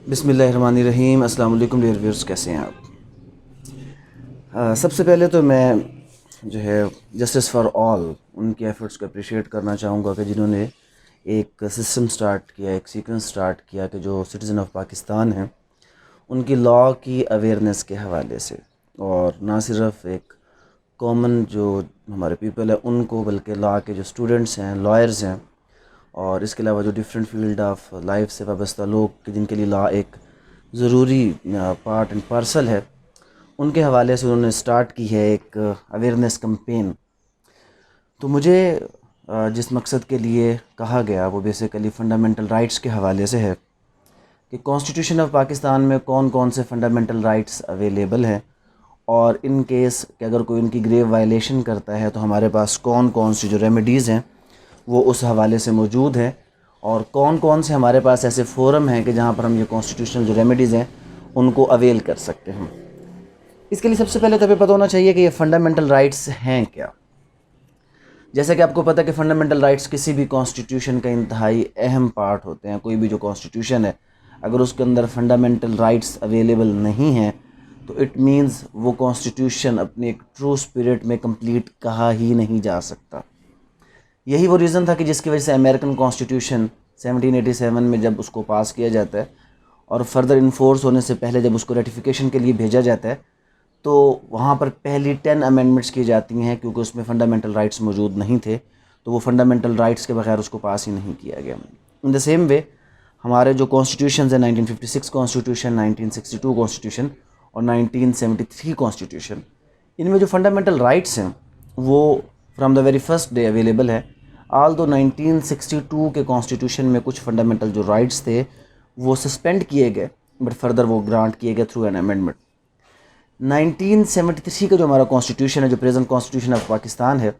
بسم اللہ الرحمن الرحیم۔ السلام علیکم ڈیئر ویورز، کیسے ہیں آپ؟ سب سے پہلے تو میں جو ہے جسٹس فار آل ان کے ایفرٹس کو اپریشیٹ کرنا چاہوں گا کہ جنہوں نے ایک سسٹم سٹارٹ کیا، ایک سیکوینس سٹارٹ کیا کہ جو سٹیزن آف پاکستان ہیں ان کی لاء کی اویئرنیس کے حوالے سے، اور نہ صرف ایک کامن جو ہمارے پیپل ہے ان کو، بلکہ لاء کے جو اسٹوڈنٹس ہیں، لائرز ہیں، اور اس کے علاوہ جو ڈفرینٹ فیلڈ آف لائف سے وابستہ لوگ جن کے لیے لاء ایک ضروری پارٹ اینڈ پارسل ہے، ان کے حوالے سے انہوں نے سٹارٹ کی ہے ایک اویئرنیس کمپین۔ تو مجھے جس مقصد کے لیے کہا گیا وہ بیسیکلی فنڈامنٹل رائٹس کے حوالے سے ہے کہ کانسٹیٹیوشن آف پاکستان میں کون کون سے فنڈامنٹل رائٹس اویلیبل ہیں، اور ان کیس کہ اگر کوئی ان کی گریو وائلیشن کرتا ہے تو ہمارے پاس کون کون سی جو ریمیڈیز ہیں وہ اس حوالے سے موجود ہیں، اور کون کون سے ہمارے پاس ایسے فورم ہیں کہ جہاں پر ہم یہ کانسٹیٹیوشنل جو ریمیڈیز ہیں ان کو اویل کر سکتے ہیں۔ اس کے لیے سب سے پہلے تو ہمیں پتہ ہونا چاہیے کہ یہ فنڈامنٹل رائٹس ہیں کیا۔ جیسا کہ آپ کو پتہ ہے کہ فنڈامنٹل رائٹس کسی بھی کانسٹیٹیوشن کا انتہائی اہم پارٹ ہوتے ہیں۔ کوئی بھی جو کانسٹیٹیوشن ہے اگر اس کے اندر فنڈامنٹل رائٹس اویلیبل نہیں ہیں تو اٹ مینز وہ کانسٹیٹیوشن اپنے ایک ٹرو اسپرٹ میں کمپلیٹ کہا ہی نہیں جا سکتا۔ یہی وہ ریزن تھا کہ جس کی وجہ سے امریکن کانسٹیٹیوشن 1787 میں جب اس کو پاس کیا جاتا ہے اور فردر انفورس ہونے سے پہلے جب اس کو ریٹیفیکیشن کے لیے بھیجا جاتا ہے تو وہاں پر پہلی 10 امینڈمنٹس کی جاتی ہیں، کیونکہ اس میں فنڈامنٹل رائٹس موجود نہیں تھے، تو وہ فنڈامنٹل رائٹس کے بغیر اس کو پاس ہی نہیں کیا گیا۔ ان دا سیم وے ہمارے جو کانسٹیٹیوشنز ہیں، 1956 کانسٹیٹیوشن، 1962 کانسٹیٹیوشن اور 1973 کانسٹیٹیوشن، ان میں جو فنڈامنٹل رائٹس ہیں وہ from the very first day available ہے۔ آل دو 1962 کے کانسٹیٹیوشن میں کچھ فنڈامنٹل جو رائٹس تھے وہ سسپینڈ کیے گئے، بٹ فردر وہ گرانٹ کیے گئے تھرو این امینڈمنٹ۔ 1973 کا جو ہمارا کانسٹیٹیوشن ہے، جو پریزنٹ کانسٹیٹیوشن آف پاکستان ہے،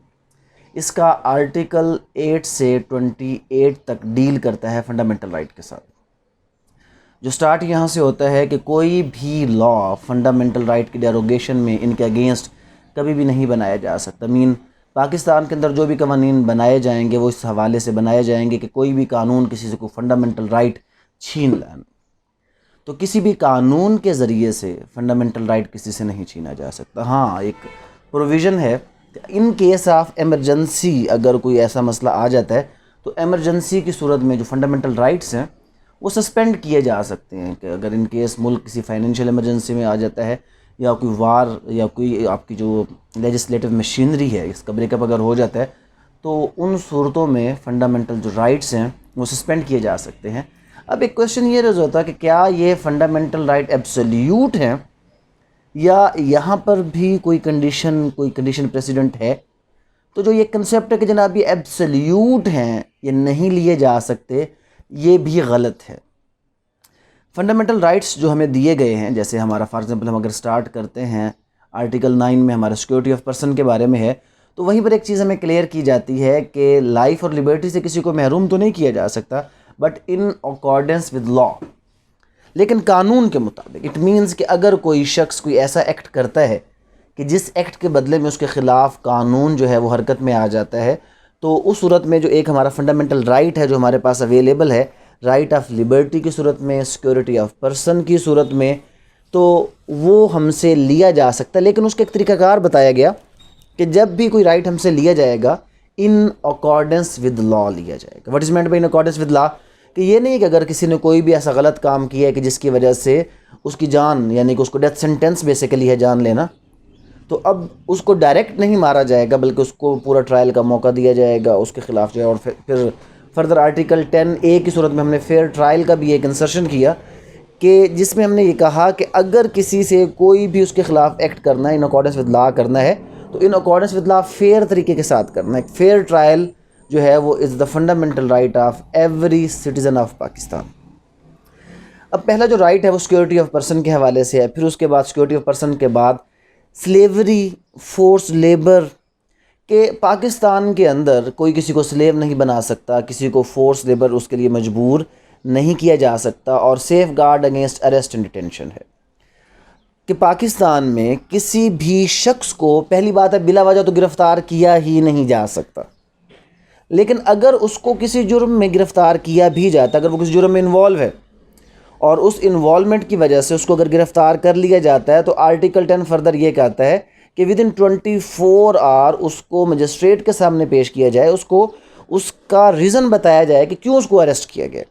اس کا آرٹیکل 8 سے 28 تک ڈیل کرتا ہے فنڈامنٹل رائٹ کے ساتھ۔ جو سٹارٹ یہاں سے ہوتا ہے کہ کوئی بھی لاء فنڈامنٹل رائٹ کی ڈیروگیشن میں ان کے اگینسٹ کبھی بھی نہیں بنایا جا سکتا۔ پاکستان کے اندر جو بھی قوانین بنائے جائیں گے وہ اس حوالے سے بنائے جائیں گے کہ کوئی بھی قانون کسی سے کوئی فنڈامنٹل رائٹ چھین لائیں، تو کسی بھی قانون کے ذریعے سے فنڈامنٹل رائٹ کسی سے نہیں چھینا جا سکتا۔ ہاں، ایک پروویژن ہے کہ ان کیس آف ایمرجنسی اگر کوئی ایسا مسئلہ آ جاتا ہے تو ایمرجنسی کی صورت میں جو فنڈامنٹل رائٹس ہیں وہ سسپینڈ کیے جا سکتے ہیں، کہ اگر ان کیس ملک کسی فائنینشیل ایمرجنسی میں آ جاتا ہے یا کوئی وار یا کوئی آپ کی جو لیجسلیٹو مشینری ہے اس کا بریک اپ اگر ہو جاتا ہے تو ان صورتوں میں فنڈامنٹل جو رائٹس ہیں وہ سسپینڈ کیے جا سکتے ہیں۔ اب ایک کویشچن یہ رہا ہوتا ہے کہ کیا یہ فنڈامنٹل رائٹ ایبسلیوٹ ہیں یا یہاں پر بھی کوئی کنڈیشن پریسیڈنٹ ہے؟ تو جو یہ کنسیپٹ ہے کہ جناب یہ ایبسلیوٹ ہیں، یہ نہیں لیے جا سکتے، یہ بھی غلط ہے۔ فنڈامنٹل رائٹس جو ہمیں دیے گئے ہیں، جیسے ہمارا فار ایگزامپل ہم اگر سٹارٹ کرتے ہیں آرٹیکل 9 میں ہمارا سیکورٹی آف پرسن کے بارے میں ہے، تو وہیں پر ایک چیز ہمیں کلیئر کی جاتی ہے کہ لائف اور لبرٹی سے کسی کو محروم تو نہیں کیا جا سکتا، but in accordance with law, لیکن قانون کے مطابق۔ اٹ مینز کہ اگر کوئی شخص کوئی ایسا ایکٹ کرتا ہے کہ جس ایکٹ کے بدلے میں اس کے خلاف قانون جو ہے وہ حرکت میں آ جاتا ہے، تو اس صورت میں جو ایک ہمارا فنڈامنٹل رائٹ ہے جو ہمارے پاس اویلیبل ہے، رائٹ آف لبرٹی کی صورت میں، سیکورٹی آف پرسن کی صورت میں، تو وہ ہم سے لیا جا سکتا ہے، لیکن اس کا ایک طریقہ کار بتایا گیا کہ جب بھی کوئی رائٹ ہم سے لیا جائے گا ان اکارڈنس ود لاء لیا جائے گا۔ What is meant by in accordance with law? کہ یہ نہیں کہ اگر کسی نے کوئی بھی ایسا غلط کام کیا ہے کہ جس کی وجہ سے اس کی جان، یعنی کہ اس کو ڈیتھ سینٹینس بیسیکلی ہے جان لینا، تو اب اس کو ڈائریکٹ نہیں مارا جائے گا بلکہ اس کو پورا ٹرائل کا موقع دیا جائے گا اس کے خلاف جو ہے۔ اور پھر فردر آرٹیکل 10A کی صورت میں ہم نے فیئر ٹرائل کا بھی ایک انسرشن کیا کہ جس میں ہم نے یہ کہا کہ اگر کسی سے کوئی بھی اس کے خلاف ایکٹ کرنا ہے، ان اکارڈنس ود لاء کرنا ہے، تو in accordance with law fair طریقے کے ساتھ کرنا ہے۔ فیئر ٹرائل جو ہے وہ is the fundamental right of every citizen of Pakistan. اب پہلا جو رائٹ ہے وہ سیکورٹی آف پرسن کے حوالے سے ہے، پھر اس کے بعد سیکورٹی آف پرسن کے بعد سلیوری، فورس لیبر، کہ پاکستان کے اندر کوئی کسی کو سلیو نہیں بنا سکتا، کسی کو فورس لیبر اس کے لیے مجبور نہیں کیا جا سکتا، اور safeguard against arrest and detention ہے کہ پاکستان میں کسی بھی شخص کو پہلی بات ہے بلا وجہ تو گرفتار کیا ہی نہیں جا سکتا، لیکن اگر اس کو کسی جرم میں گرفتار کیا بھی جاتا، اگر وہ کسی جرم میں انوالو ہے اور اس انوالومنٹ کی وجہ سے اس کو اگر گرفتار کر لیا جاتا ہے تو آرٹیکل 10 فردر یہ کہتا ہے کہ ود ان 24 آور اس کو مجسٹریٹ کے سامنے پیش کیا جائے، اس کو اس کا ریزن بتایا جائے کہ کیوں اس کو اریسٹ کیا گیا،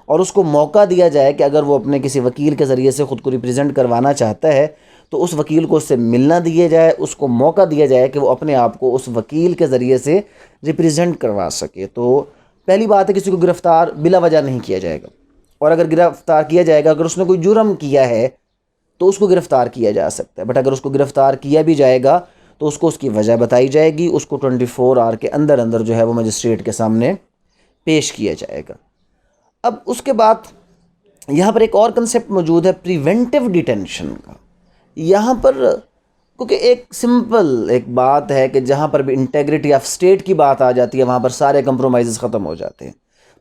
اور اس کو موقع دیا جائے کہ اگر وہ اپنے کسی وکیل کے ذریعے سے خود کو ریپرزینٹ کروانا چاہتا ہے تو اس وکیل کو اس سے ملنا دیا جائے، اس کو موقع دیا جائے کہ وہ اپنے آپ کو اس وکیل کے ذریعے سے ریپرزینٹ کروا سکے۔ تو پہلی بات ہے کسی کو گرفتار بلا وجہ نہیں کیا جائے گا، اور اگر گرفتار کیا جائے گا، اگر اس نے کوئی جرم کیا ہے تو اس کو گرفتار کیا جا سکتا ہے، بٹ اگر اس کو گرفتار کیا بھی جائے گا تو اس کو اس کی وجہ بتائی جائے گی، اس کو 24 آور کے اندر اندر جو ہے وہ مجسٹریٹ کے سامنے پیش کیا جائے گا۔ اب اس کے بعد یہاں پر ایک اور کنسیپٹ موجود ہے پریونٹیو ڈیٹینشن کا۔ یہاں پر کیونکہ ایک سمپل ایک بات ہے کہ جہاں پر بھی انٹیگریٹی آف اسٹیٹ کی بات آ جاتی ہے وہاں پر سارے کمپرومائزز ختم ہو جاتے ہیں،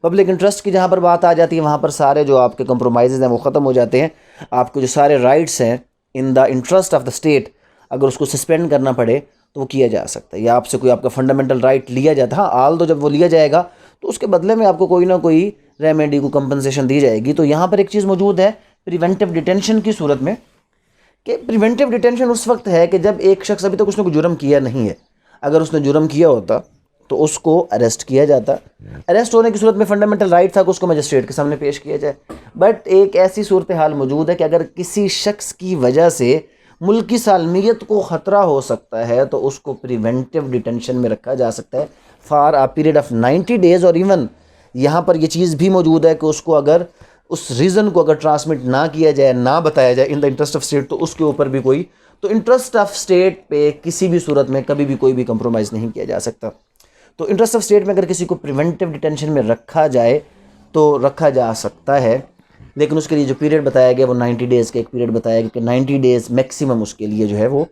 پبلک انٹرسٹ کی جہاں پر بات آ جاتی ہے وہاں پر سارے جو آپ کے کمپرومائزز ہیں وہ ختم ہو جاتے ہیں، آپ کے جو سارے رائٹس ہیں in the interest of the state اگر اس کو سسپینڈ کرنا پڑے تو وہ کیا جا سکتا ہے، یا آپ سے کوئی آپ کا فنڈامنٹل رائٹ لیا جاتا ہے، ہاں آل تو جب وہ لیا جائے گا تو اس کے بدلے میں آپ کو کوئی نہ کوئی ریمیڈی کو کمپنسیشن دی جائے گی۔ تو یہاں پر ایک چیز موجود ہے پریونٹیو ڈیٹینشن کی صورت میں، کہ پریونٹیو ڈیٹینشن اس وقت ہے کہ جب ایک شخص ابھی تک اس نے کوئی جرم کیا نہیں ہے، اگر اس نے جرم کیا ہوتا تو اس کو اریسٹ کیا جاتا، اریسٹ ہونے کی صورت میں فنڈامنٹل رائٹ تھا کہ اس کو مجسٹریٹ کے سامنے پیش کیا جائے، بٹ ایک ایسی صورتحال موجود ہے کہ اگر کسی شخص کی وجہ سے ملکی سالمیت کو خطرہ ہو سکتا ہے تو اس کو پریونٹیو ڈیٹینشن میں رکھا جا سکتا ہے for a period of 90 days، اور ایون یہاں پر یہ چیز بھی موجود ہے کہ اس کو اگر اس ریزن کو اگر ٹرانسمٹ نہ کیا جائے، نہ بتایا جائے ان دا انٹرسٹ آف اسٹیٹ، تو اس کے اوپر بھی کوئی، تو انٹرسٹ آف اسٹیٹ پہ کسی بھی صورت میں کبھی بھی کوئی بھی کمپرومائز نہیں کیا جا سکتا۔ تو انٹرسٹ آف اسٹیٹ میں اگر کسی کو پریونٹیو ڈیٹینشن میں رکھا جائے تو رکھا جا سکتا ہے، لیکن اس کے لیے جو پیریڈ بتایا گیا وہ 90 days کا ایک پیریڈ بتایا گیا کہ 90 days میکسیمم اس کے لیے جو ہے وہ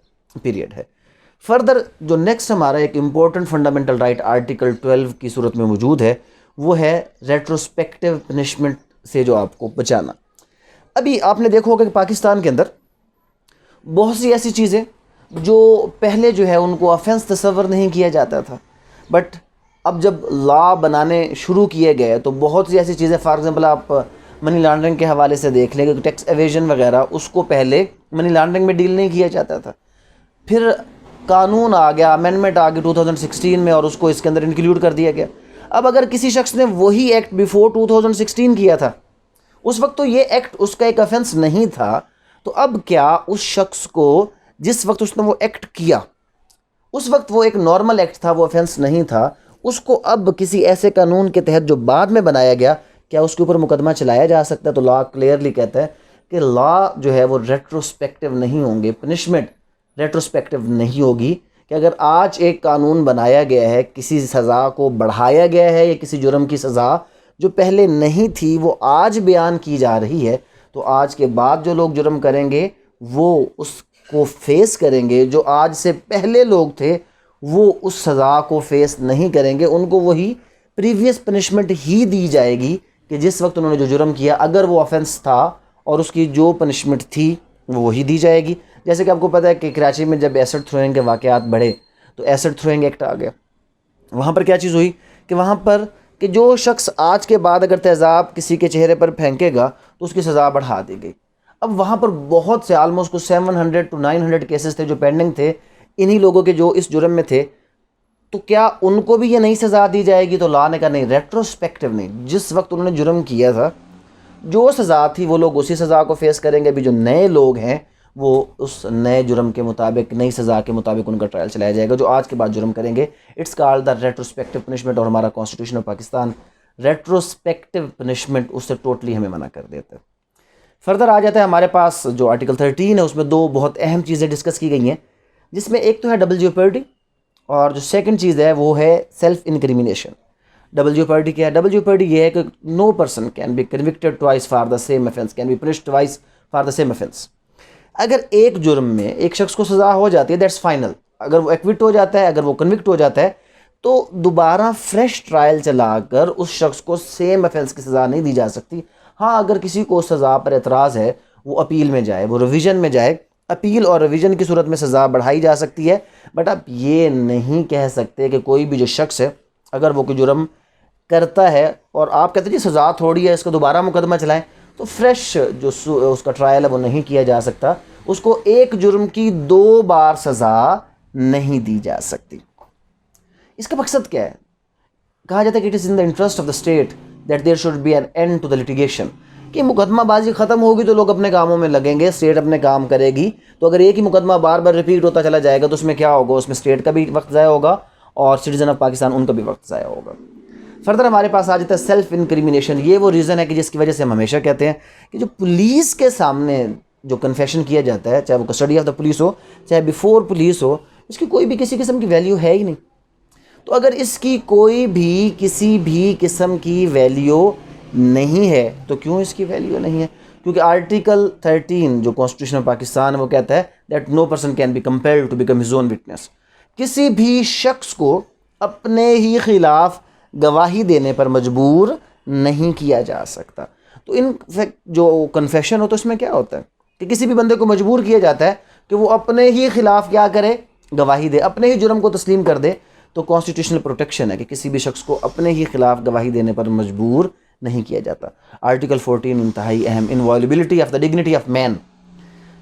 پیریڈ ہے۔ فردر جو نیکسٹ ہمارا ایک امپورٹنٹ فنڈامنٹل رائٹ آرٹیکل 12 کی صورت میں موجود ہے وہ ہے ریٹروسپیکٹیو پنشمنٹ سے جو آپ کو بچانا۔ ابھی آپ نے دیکھا ہوگا کہ پاکستان کے اندر بہت سی ایسی چیزیں جو پہلے جو ہے ان کو آفینس تصور نہیں کیا جاتا تھا، بٹ اب جب لا بنانے شروع کیے گئے تو بہت سی ایسی چیزیں، فار ایگزامپل آپ منی لانڈرنگ کے حوالے سے دیکھ لیں کہ ٹیکس ایویژن وغیرہ اس کو پہلے منی لانڈرنگ میں ڈیل نہیں کیا جاتا تھا، پھر قانون آ گیا، امینڈمنٹ آ گئی 2016 میں اور اس کو اس کے اندر انکلیوڈ کر دیا گیا۔ اب اگر کسی شخص نے وہی ایکٹ بیفور 2016 کیا تھا، اس وقت تو یہ ایکٹ اس کا ایک آفینس نہیں تھا، تو اب کیا اس شخص کو جس وقت اس نے وہ ایکٹ کیا اس وقت وہ ایک نارمل ایکٹ تھا، وہ آفینس نہیں تھا، اس کو اب کسی ایسے قانون کے تحت جو بعد میں بنایا گیا کیا اس کے اوپر مقدمہ چلایا جا سکتا ہے؟ تو لا کلیئرلی کہتا ہے کہ لا جو ہے وہ ریٹروسپیکٹیو نہیں ہوں گے، پنشمنٹ ریٹروسپیکٹیو نہیں ہوگی، کہ اگر آج ایک قانون بنایا گیا ہے، کسی سزا کو بڑھایا گیا ہے یا کسی جرم کی سزا جو پہلے نہیں تھی وہ آج بیان کی جا رہی ہے، تو آج کے بعد جو لوگ جرم کریں گے وہ اس کو فیس کریں گے، جو آج سے پہلے لوگ تھے وہ اس سزا کو فیس نہیں کریں گے، ان کو وہی پریویس پنشمنٹ ہی دی جائے گی کہ جس وقت انہوں نے جو جرم کیا اگر وہ آفینس تھا اور اس کی جو پنشمنٹ تھی وہ وہی دی جائے گی۔ جیسے کہ آپ کو پتہ ہے کہ کراچی میں جب ایسڈ تھروئنگ کے واقعات بڑھے تو ایسڈ تھروئنگ ایکٹ آ گیا، وہاں پر کیا چیز ہوئی کہ وہاں پر کہ جو شخص آج کے بعد اگر تیزاب کسی کے چہرے پر پھینکے گا تو اس کی سزا بڑھا دی گئی۔ اب وہاں پر بہت سے آلموسٹ کچھ 700 to 900 کیسز تھے جو پینڈنگ تھے انہی لوگوں کے جو اس جرم میں تھے، تو کیا ان کو بھی یہ نئی سزا دی جائے گی؟ تو لا نے کہا نہیں، ریٹروسپیکٹیو نہیں، جس وقت انہوں نے جرم کیا تھا جو سزا تھی وہ لوگ اسی سزا کو فیس کریں گے، ابھی جو نئے لوگ ہیں وہ اس نئے جرم کے مطابق، نئی سزا کے مطابق ان کا ٹرائل چلایا جائے گا جو آج کے بعد جرم کریں گے۔ اٹس کالڈ دا ریٹروسپیکٹیو پنشمنٹ، اور ہمارا کانسٹیٹیوشن آف پاکستان ریٹروسپیکٹیو پنشمنٹ اس سے ٹوٹلی ہمیں منع کر دیتا ہے۔ فردر آ جاتا ہے ہمارے پاس جو آرٹیکل 13 ہے، اس میں دو بہت اہم چیزیں ڈسکس کی گئی ہیں، جس میں ایک تو ہے ڈبل جیوپرڈی، اور جو سیکنڈ چیز ہے وہ ہے سیلف انکریمینیشن۔ ڈبل جیوپرڈی کیا ہے؟ ڈبل جیوپرڈی یہ ہے کہ no person can be convicted twice for the same offense، can be punished twice for the same offense۔ اگر ایک جرم میں ایک شخص کو سزا ہو جاتی ہے دیٹس فائنل، اگر وہ ایکوٹ ہو جاتا ہے، اگر وہ کنوکٹ ہو جاتا ہے تو دوبارہ فریش ٹرائل چلا کر اس شخص کو سیم offense کی سزا نہیں دی جا سکتی۔ ہاں اگر کسی کو سزا پر اعتراض ہے وہ اپیل میں جائے، وہ ریویژن میں جائے، اپیل اور ریویژن کی صورت میں سزا بڑھائی جا سکتی ہے، بٹ آپ یہ نہیں کہہ سکتے کہ کوئی بھی جو شخص ہے اگر وہ کوئی جرم کرتا ہے اور آپ کہتے ہیں جی سزا تھوڑی ہے اس کا دوبارہ مقدمہ چلائیں، تو فریش جو اس کا ٹرائل ہے وہ نہیں کیا جا سکتا، اس کو ایک جرم کی 2 بار سزا نہیں دی جا سکتی۔ اس کا مقصد کیا ہے؟ کہا جاتا ہے کہ it is in the interest of the state that there should be an end to the litigation, کہ مقدمہ بازی ختم ہوگی تو لوگ اپنے کاموں میں لگیں گے، اسٹیٹ اپنے کام کرے گی۔ تو اگر ایک ہی مقدمہ بار بار ریپیٹ ہوتا چلا جائے گا تو اس میں کیا ہوگا؟ اس میں اسٹیٹ کا بھی وقت ضائع ہوگا اور سٹیزن آف پاکستان ان کا بھی وقت ضائع ہوگا۔ فردر ہمارے پاس آ جاتا ہے سیلف انکریمنیشن۔ یہ وہ ریزن ہے کہ جس کی وجہ سے ہم ہمیشہ کہتے ہیں کہ جو پولیس کے سامنے جو کنفیشن کیا جاتا ہے، چاہے وہ کسٹڈی آف دا پولیس ہو چاہے بیفور پولیس ہو، اس کی کوئی بھی کسی قسم کی ویلیو ہے ہی نہیں۔ تو اگر اس کی کوئی بھی کسی بھی قسم کی ویلیو نہیں ہے تو کیوں اس کی ویلیو نہیں ہے؟ کیونکہ آرٹیکل 13 جو کانسٹیٹیوشن آف پاکستان ہے وہ کہتا ہے that no person can be compelled to become his own witness, کسی بھی شخص کو اپنے ہی خلاف گواہی دینے پر مجبور نہیں کیا جا سکتا۔ تو ان فیکٹ جو کنفیشن ہوتا ہے اس میں کیا ہوتا ہے کہ کسی بھی بندے کو مجبور کیا جاتا ہے کہ وہ اپنے ہی خلاف کیا کرے؟ گواہی دے، اپنے ہی جرم کو تسلیم کر دے۔ تو کانسٹیٹیوشنل پروٹیکشن ہے کہ کسی بھی شخص کو اپنے ہی خلاف گواہی دینے پر مجبور نہیں کیا جاتا۔ آرٹیکل 14 انتہائی اہم، انوائلیبلٹی آف دا ڈگنیٹی آف مین،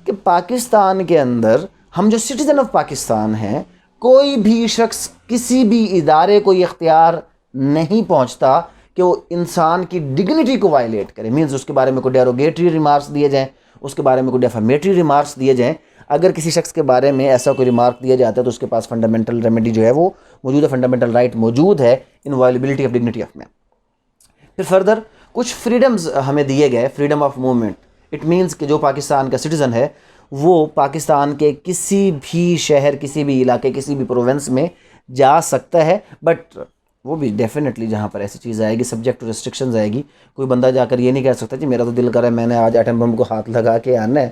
کہ پاکستان کے اندر ہم جو سٹیزن آف پاکستان ہیں، کوئی بھی شخص کسی بھی ادارے کو یہ اختیار نہیں پہنچتا کہ وہ انسان کی ڈگنیٹی کو وائلیٹ کرے، مینز اس کے بارے میں کوئی ڈیروگیٹری ریمارکس دیے جائیں، اس کے بارے میں کوئی ڈیفامیٹری ریمارکس دیے جائیں۔ اگر کسی شخص کے بارے میں ایسا کوئی ریمارک دیا جاتا ہے تو اس کے پاس فنڈامنٹل ریمیڈی جو ہے وہ موجود ہے، فنڈامنٹل رائٹ موجود ہے، inviolability of dignity of man. پھر فردر کچھ فریڈمز ہمیں دیے گئے، freedom of movement, it means کہ جو پاکستان کا سٹیزن ہے وہ پاکستان کے کسی بھی شہر، کسی بھی علاقے، کسی بھی پروونس میں جا سکتا ہے، بٹ وہ بھی ڈیفینیٹلی جہاں پر ایسی چیز آئے گی سبجیکٹ ٹو ریسٹرکشنز آئے گی۔ کوئی بندہ جا کر یہ نہیں کہہ سکتا جی میرا تو دل کرا ہے میں نے آج ایٹم بم کو ہاتھ لگا کے آنا ہے،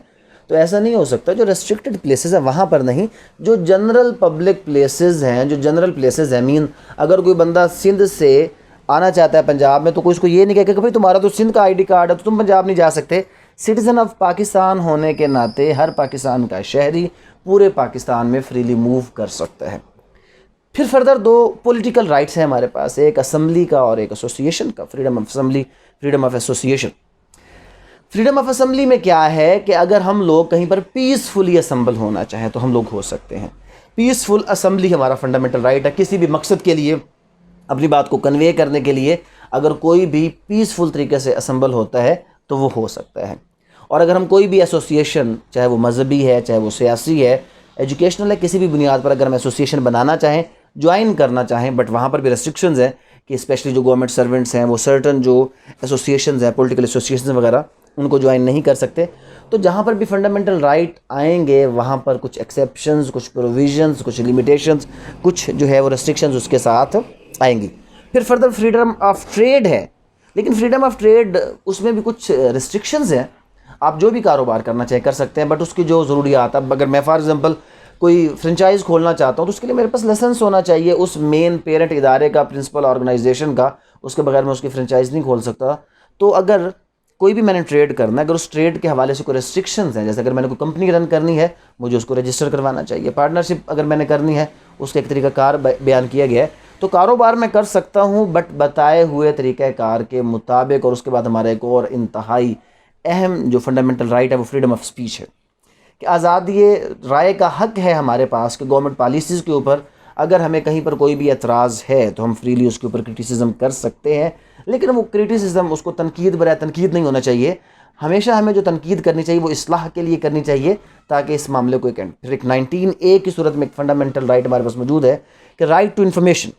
تو ایسا نہیں ہو سکتا۔ جو ریسٹرکٹڈ پلیسز ہیں وہاں پر نہیں، جو جنرل پبلک پلیسز ہیں، جو جنرل پلیسز ہیں، مین اگر کوئی بندہ سندھ سے آنا چاہتا ہے پنجاب میں تو کوئی اس کو یہ نہیں کہے کہ بھائی تمہارا تو سندھ کا آئی ڈی کارڈ ہے تو تم پنجاب نہیں جا سکتے۔ سٹیزن آف پاکستان ہونے کے ناطے ہر پاکستان کا شہری پورے پاکستان میں فریلی موو کر سکتا ہے۔ پھر فردر 2 پولیٹیکل رائٹس ہیں ہمارے پاس، ایک اسمبلی کا اور ایک ایسوسیشن کا، freedom of assembly, freedom of association. Freedom of assembly میں کیا ہے کہ اگر ہم لوگ کہیں پر پیسفلی اسمبل ہونا چاہیں تو ہم لوگ ہو سکتے ہیں۔ پیسفل اسمبلی ہمارا فنڈامنٹل رائٹ ہے، کسی بھی مقصد کے لیے اپنی بات کو کنوے کرنے کے لیے اگر کوئی بھی پیسفل طریقے سے اسمبل ہوتا ہے تو وہ ہو سکتا ہے۔ اور اگر ہم کوئی بھی ایسوسیشن، چاہے وہ مذہبی ہے چاہے وہ سیاسی ہے، ایجوکیشنل ہے، کسی بھی بنیاد پر اگر ہم ایسوسیشن بنانا چاہیں، جوائن کرنا چاہیں، بٹ وہاں پر بھی ریسٹرکشنز ہیں کہ اسپیشلی جو گورنمنٹ سرونٹس ہیں وہ سرٹن جو ایسوسیشنز ہیں، پولیٹیکل ایسوسیشنز وغیرہ، ان کو جوائن نہیں کر سکتے۔ تو جہاں پر بھی فنڈامنٹل رائٹ آئیں گے وہاں پر کچھ ایکسیپشنز، کچھ پروویژنز، کچھ لیمیٹیشنز، کچھ جو ہے وہ ریسٹرکشنز اس کے ساتھ آئیں گی۔ پھر فردر فریڈم آف ٹریڈ ہے، لیکن فریڈم آف ٹریڈ اس میں بھی کچھ ریسٹرکشنز ہیں۔ آپ جو بھی کاروبار کرنا چاہیں کر سکتے ہیں، بٹ اس کی جو ضروریات، اب اگر میں فار ایگزامپل کوئی فرنچائز کھولنا چاہتا ہوں تو اس کے لیے میرے پاس لائسنس ہونا چاہیے اس مین پیرنٹ ادارے کا، پرنسپل آرگنائزیشن کا، اس کے بغیر میں اس کی فرنچائز نہیں کھول سکتا۔ تو اگر کوئی بھی میں نے ٹریڈ کرنا ہے، اگر اس ٹریڈ کے حوالے سے کوئی ریسٹرکشنز ہیں، جیسے اگر میں نے کوئی کمپنی رن کرنی ہے مجھے اس کو رجسٹر کروانا چاہیے، پارٹنرشپ اگر میں نے کرنی ہے اس کا ایک طریقہ کار بیان کیا گیا ہے، تو کاروبار میں کر سکتا ہوں بٹ بتائے ہوئے طریقہ کار کے مطابق۔ اور اس کے بعد ہمارا ایک اور انتہائی اہم جو فنڈامنٹل رائٹ ہے وہ فریڈم آف اسپیچ ہے، کہ آزادی رائے کا حق ہے ہمارے پاس کہ گورنمنٹ پالیسیز کے اوپر اگر ہمیں کہیں پر کوئی بھی اعتراض ہے تو ہم فریلی اس کے اوپر کرٹیسزم کر سکتے ہیں، لیکن وہ کرٹیسزم اس کو تنقید برائے تنقید نہیں ہونا چاہیے۔ ہمیشہ ہمیں جو تنقید کرنی چاہیے وہ اصلاح کے لیے کرنی چاہیے تاکہ اس معاملے کو پھر ایک 19A کی صورت میں ایک فنڈامنٹل رائٹ ہمارے پاس موجود ہے کہ رائٹ ٹو انفارمیشن۔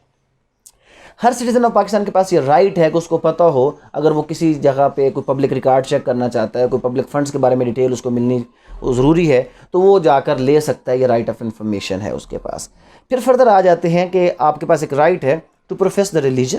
ہر سٹیزن آف پاکستان کے پاس یہ رائٹ ہے کہ اس کو پتہ ہو، اگر وہ کسی جگہ پہ کوئی پبلک ریکارڈ چیک کرنا چاہتا ہے، کوئی پبلک فنڈز کے بارے میں ڈیٹیل اس کو ملنی ضروری ہے تو وہ جا کر لے سکتا ہے، یہ رائٹ آف انفارمیشن ہے اس کے پاس۔ پھر فردر آ جاتے ہیں کہ آپ کے پاس ایک رائٹ ہے ٹو پروفیس دا ریلیجن۔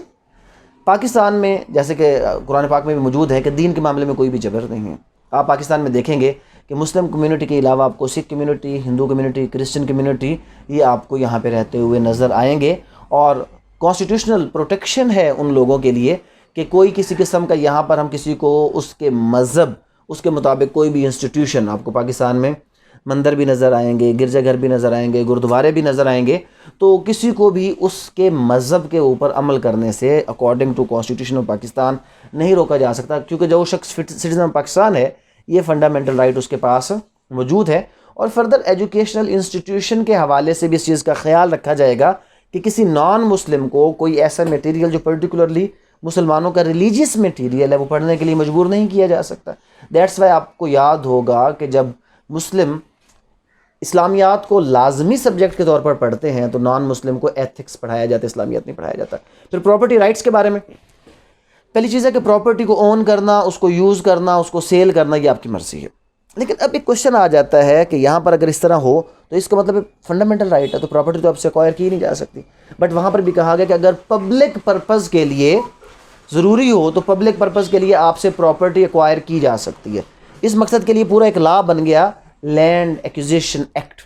پاکستان میں جیسے کہ قرآن پاک میں بھی موجود ہے کہ دین کے معاملے میں کوئی بھی جبر نہیں ہے۔ آپ پاکستان میں دیکھیں گے کہ مسلم کمیونٹی کے علاوہ آپ کو سکھ کمیونٹی، ہندو کمیونٹی، کرسچن کمیونٹی، یہ آپ کو یہاں پہ رہتے ہوئے نظر آئیں گے، اور کانسٹیٹیوشنل پروٹیکشن ہے ان لوگوں کے لیے کہ کوئی کسی قسم کا یہاں پر ہم کسی کو اس کے مذہب، اس کے مطابق کوئی بھی انسٹیٹیوشن آپ کو پاکستان میں مندر بھی نظر آئیں گے، گرجا گھر بھی نظر آئیں گے، گردوارے بھی نظر آئیں گے، تو کسی کو بھی اس کے مذہب کے اوپر عمل کرنے سے according to constitution of Pakistan نہیں روکا جا سکتا، کیونکہ جو شخص سٹیزن آف پاکستان ہے یہ فنڈامنٹل رائٹ اس کے پاس موجود ہے۔ اور فردر ایجوکیشنل انسٹیٹیوشن کے حوالے سے بھی اس چیز کا خیال رکھا جائے گا کہ کسی نان مسلم کو کوئی ایسا میٹیریل جو پرٹیکولرلی مسلمانوں کا ریلیجیس میٹیریل ہے وہ پڑھنے کے لیے مجبور نہیں کیا جا سکتا۔ دیٹس وائی آپ کو یاد ہوگا کہ جب مسلم اسلامیات کو لازمی سبجیکٹ کے طور پر پڑھتے ہیں تو نان مسلم کو ایتھکس پڑھایا جاتا ہے، اسلامیات نہیں پڑھایا جاتا۔ پھر پراپرٹی رائٹس کے بارے میں پہلی چیز ہے کہ پراپرٹی کو اون کرنا، اس کو یوز کرنا، اس کو سیل کرنا یہ آپ کی مرضی ہے، لیکن اب ایک کوشچن آ جاتا ہے کہ یہاں پر اگر اس طرح ہو تو اس کا مطلب فنڈامنٹل رائٹ ہے، تو پراپرٹی تو آپ سے ایکوائر کی نہیں جا سکتی، بٹ وہاں پر بھی کہا گیا کہ اگر پبلک پرپز کے لیے ضروری ہو تو پبلک پرپز کے لیے آپ سے پراپرٹی ایکوائر کی جا سکتی ہے۔ اس مقصد کے لیے پورا ایک لا بن گیا لینڈ ایکوزیشن ایکٹ،